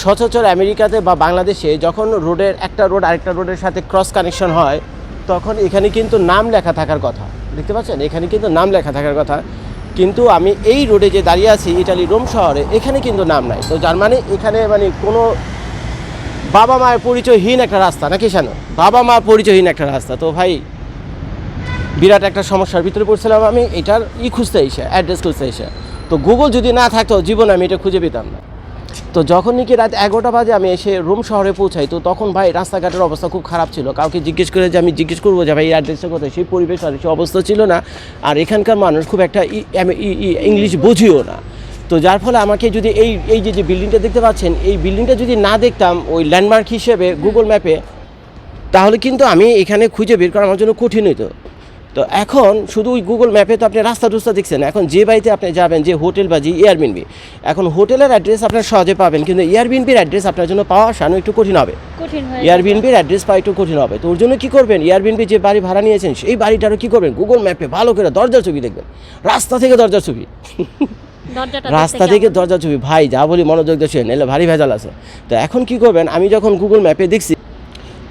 সচরাচর আমেরিকাতে বা বাংলাদেশে যখন রোডের একটা রোড আরেকটা রোডের সাথে ক্রস কানেকশন হয় তখন এখানে কিন্তু নাম লেখা থাকার কথা, দেখতে পাচ্ছেন এখানে কিন্তু নাম লেখা থাকার কথা, কিন্তু আমি এই রোডে যে দাঁড়িয়ে আছি ইটালি রোম শহরে, এখানে কিন্তু নাম নাই। তো যার মানে এখানে মানে কোনো বাবা মায়ের পরিচয়হীন একটা রাস্তা, নাকি জানো, বাবা মা পরিচয়হীন একটা রাস্তা। তো ভাই বিরাট একটা সমস্যার ভিতরে পড়ছিলাম আমি, এটার খুঁজতে এসে অ্যাড্রেস খুঁজতে এসে। তো গুগল যদি না থাকতো জীবনে আমি এটা খুঁজে পেতাম না। তো যখন নাকি রাত 11টা বাজে আমি এসে রোম শহরে পৌঁছাই, তো তখন ভাই রাস্তাঘাটের অবস্থা খুব খারাপ ছিল। কাউকে জিজ্ঞেস করে যে আমি জিজ্ঞেস করবো যে ভাই এই অ্যাড্রেসটা কোথায়, সেই পরিবেশ আর সেই অবস্থা ছিল না। আর এখানকার মানুষ খুব একটা ইংলিশ বুঝিও না। তো যার ফলে আমাকে যদি এই যে বিল্ডিংটা দেখতে পাচ্ছেন, এই বিল্ডিংটা যদি না দেখতাম ওই ল্যান্ডমার্ক হিসেবে গুগল ম্যাপে, তাহলে কিন্তু আমি এখানে খুঁজে বের করা আমার জন্য কঠিন হতো। তো এখন শুধু ওই গুগল ম্যাপে তো আপনি রাস্তা টুস্তা দেখছেন, এখন যে বাড়িতে আপনি যাবেন, যে হোটেল বা যে এয়ারবিএনবি, এখন হোটেলের অ্যাড্রেস আপনার সহজে পাবেন, কিন্তু এয়ারবিএনবির অ্যাড্রেস আপনার জন্য পাওয়া সানো একটু কঠিন হবে, এয়ারবিএনবির অ্যাড্রেস পাওয়া একটু কঠিন হবে। তো ওর জন্য কী করবেন, এয়ারবিএনবি যে বাড়ি ভাড়া নিয়েছেন সেই বাড়িটারও কী করবেন, গুগল ম্যাপে ভালো করে দরজার ছবি দেখবেন, রাস্তা থেকে দরজার ছবি, রাস্তা থেকে দরজার ছবি। ভাই যা বলি মনোযোগ দিয়ে শুনেন, এলে ভারী ভেজাল আছে। তো এখন কী করবেন, আমি যখন গুগল ম্যাপে দেখছি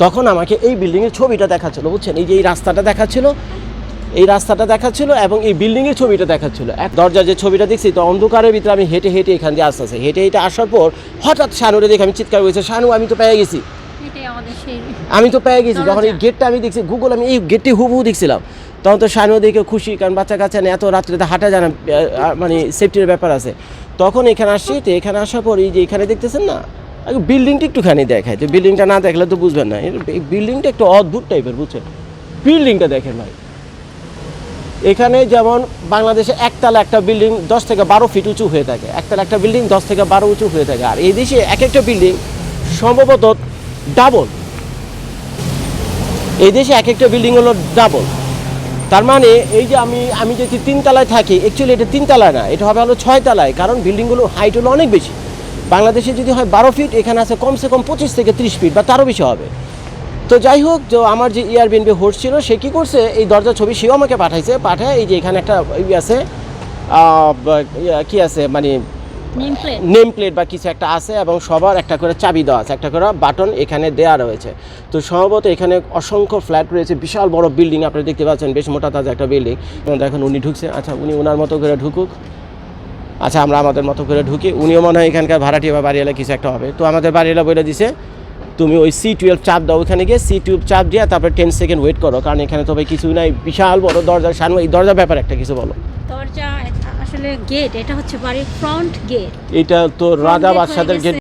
তখন আমাকে এই বিল্ডিংয়ের ছবিটা দেখাচ্ছিলো, বুঝছেন, এই যে এই রাস্তাটা দেখাচ্ছিলো, এই রাস্তাটা দেখাচ্ছিল এবং এই বিল্ডিংয়ের ছবিটা দেখাচ্ছিল। এক দরজার যে ছবিটা দেখছি, তো অন্ধকারের ভিতরে আমি হেঁটে হেঁটে এখান দিয়ে আস্তে আস্তে হেঁটে আসার পর হঠাৎ শানুরে দেখে আমি চিৎকার করেছি, শানু আমি তো পেয়ে গেছি, আমি তো পেয়ে গেছি। যখন এই গেটটা আমি দেখছি গুগল, আমি এই গেটটি হুবহু দেখছিলাম, তখন তো শানু দেখে খুশি, কারণ বাচ্চা কাচ্চা এত রাত্রিতে হাঁটা যায় না, মানে সেফটির ব্যাপার আছে। তখন এখানে আসছি, তো এখানে আসার পর এই যে এখানে দেখতেছেন না বিল্ডিংটা একটুখানি দেখায়, তো বিল্ডিংটা না দেখলে তো বুঝবেন না, এই বিল্ডিংটা একটু অদ্ভুত টাইপের, বুঝছেন, বিল্ডিংটা দেখেন ভাই। এখানে যেমন বাংলাদেশে একতলা একটা বিল্ডিং 10 থেকে 12 ফিট উঁচু হয়ে থাকে, একতলা একটা বিল্ডিং 10 থেকে 12 উঁচু হয়ে থাকে, আর এই দেশে এক একটা বিল্ডিং সম্ভবত ডাবল, এই দেশে এক একটা বিল্ডিং হলো ডাবল। তার মানে এই যে আমি যদি 3 তলায় থাকি, অ্যাকচুয়ালি এটা 3 তলায় না, এটা হবে হলো 6 তলায়, কারণ বিল্ডিংগুলো হাইট হলো অনেক বেশি। বাংলাদেশে যদি হয় 12 ফিট, এখানে আছে কমসে কম 25 থেকে 30 ফিট বা তারও বেশি হবে। তো যাই হোক, যে আমার যে এয়ারবিএনবি হোস্ট ছিল সে কী করছে, এই দরজার ছবি সেও আমাকে পাঠায় এই যে এখানে একটা আছে কি আছে মানে নেম প্লেট বা কিছু একটা আছে, এবং সবার একটা করে চাবি দেওয়া আছে, একটা করে বাটন এখানে দেওয়া রয়েছে। তো সম্ভবত এখানে অসংখ্য ফ্ল্যাট রয়েছে, বিশাল বড় বিল্ডিং আপনি দেখতে পাচ্ছেন, বেশ মোটা তাজা একটা বিল্ডিং। এখন উনি ঢুকছে, আচ্ছা উনি ওনার মতো করে ঢুকুক, আচ্ছা আমরা আমাদের মতো করে ঢুকি। উনিও মনে হয় এখানকার ভাড়াটিয়া বা বাড়িওয়ালা কিছু একটা হবে। তো আমাদের বাড়িওয়ালা বলে দিছে তুমি ওই C12 চাপ দাও, ওইখানে গিয়ে C12 চাপ দিয়ে তারপর 10 সেকেন্ড ওয়েট করো, কারণ এখানে তো ভাই কিছু নাই, বিশাল বড় দরজা। শানু এই দরজার ব্যাপারে একটা কিছু বলো। দরজা আসলে গেট, এটা হচ্ছে বাড়ির ফ্রন্ট গেট, এটা তো রাজা বাদশাদের গেট।